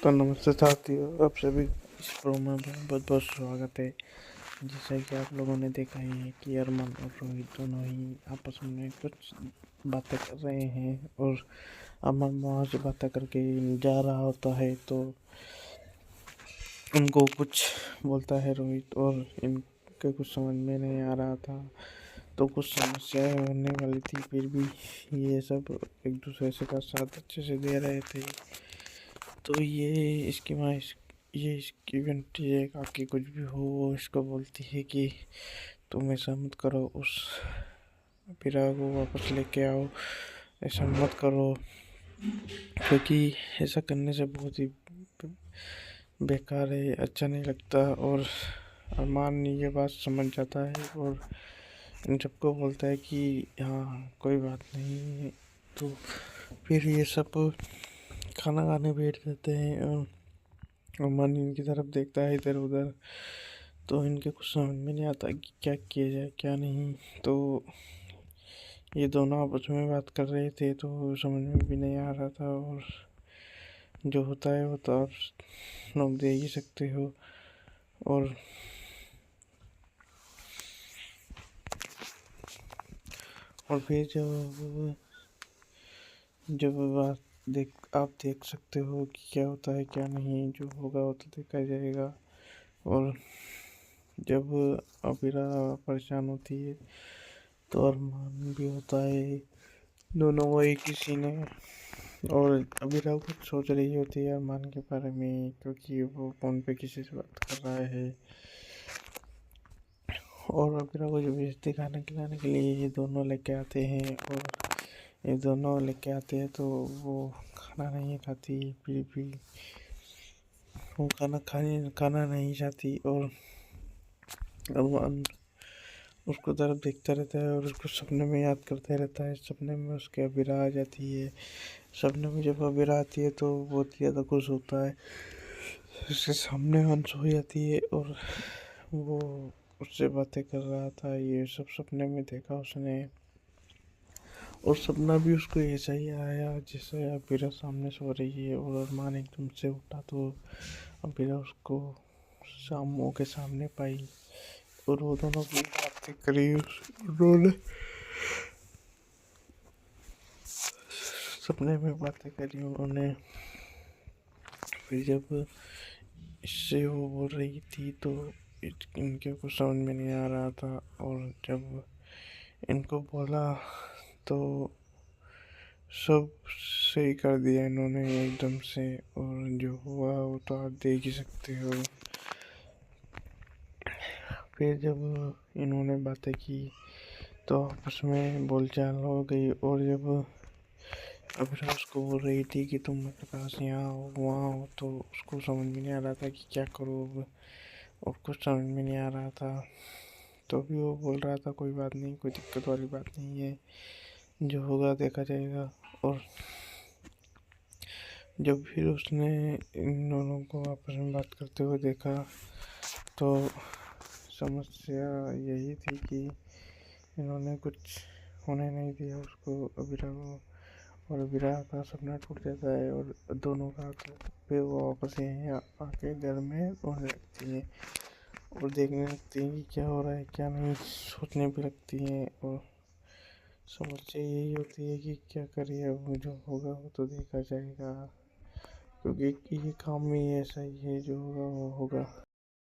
तो नमस्ते साथियों, आप सभी इस प्रोग्राम में बहुत बहुत स्वागत है। जैसा कि आप लोगों ने देखा ही है कि अरमान और रोहित दोनों ही आपस में कुछ बातें कर रहे हैं और अमन वहाँ से बातें करके जा रहा होता है तो उनको कुछ बोलता है रोहित और इनके कुछ समझ में नहीं आ रहा था। तो कुछ समस्याएं होने वाली थी, फिर भी ये सब एक दूसरे से का साथ अच्छे से दे रहे थे। तो ये इसकी घंटी है काकि कुछ भी हो वो इसको बोलती है कि तुम ऐसा मत करो, उस पिरा को वापस लेके आओ, ऐसा मत करो, क्योंकि ऐसा करने से बहुत ही बेकार है, अच्छा नहीं लगता। और अरमान ये बात समझ जाता है और इन सबको बोलता है कि हाँ कोई बात नहीं। तो फिर ये सब खाना खाने बैठ जाते हैं और अरमान इनकी तरफ देखता है इधर उधर। तो इनके कुछ समझ में नहीं आता कि क्या किया जाए क्या नहीं। तो ये दोनों आपस में बात कर रहे थे तो समझ में भी नहीं आ रहा था। और जो होता है वो तो आप लोग देख ही सकते हो। और फिर जब आप देख सकते हो कि क्या होता है क्या नहीं, जो होगा वो तो देखा जाएगा। और जब अबीरा परेशान होती है तो अरमान भी होता है, दोनों वही किसी ने। और अबीरा कुछ सोच रही होती है अरमान के बारे में, क्योंकि वो फोन पे किसी से बात कर रहा है। और अबीरा को जब बेइज्जती खाना खिलाने के लिए ये दोनों लेके आते हैं और ये दोनों लेके आते हैं तो वो खाना नहीं खाती, फिर भी वो खाना नहीं चाहती। और अरमान उसको तरफ देखता रहता है और उसको सपने में याद करता रहता है। सपने में उसके अबीरा आ जाती है। सपने में जब अबीरा आती है तो बहुत ही ज़्यादा खुश होता है। उसके सामने हंस हो जाती है और वो उससे बातें कर रहा था। ये सब सपने में देखा उसने और सपना भी उसको ऐसा ही आया जैसे अबीरा सामने सो रही है। और अरमान एकदम से उठा तो अबीरा उसको शामों के सामने पाई और वो दोनों की बातें करी उन्होंने, सपने में बातें करी उन्होंने। फिर जब इससे वो बोल रही थी तो इनके कुछ समझ में नहीं आ रहा था। और जब इनको बोला तो सब सही कर दिया इन्होंने एकदम से। और जो हुआ वो तो आप देख ही सकते हो। फिर जब इन्होंने बातें की तो आपस में बोलचाल हो गई। और जब अबीरा उसको बोल रही थी कि तुम मेरे पास यहाँ हो वहाँ हो, तो उसको समझ में नहीं आ रहा था कि क्या करूँ अब, और कुछ समझ में नहीं आ रहा था। तो भी वो बोल रहा था कोई बात नहीं, कोई दिक्कत वाली बात नहीं है, जो होगा देखा जाएगा। और जब फिर उसने इन दोनों को आपस में बात करते हुए देखा तो समस्या यही थी कि इन्होंने कुछ होने नहीं दिया उसको, अबीरा को। और अबीरा का सपना टूट जाता है और दोनों का फिर वो वापस यहीं आके घर में रोने लगती है और देखने लगती हैं कि क्या हो रहा है क्या नहीं, सोचने भी लगती हैं। और समस्या यही होती है कि क्या करिए, अब जो होगा वो तो देखा जाएगा, क्योंकि ये काम ही ऐसा ही है, जो होगा वो होगा।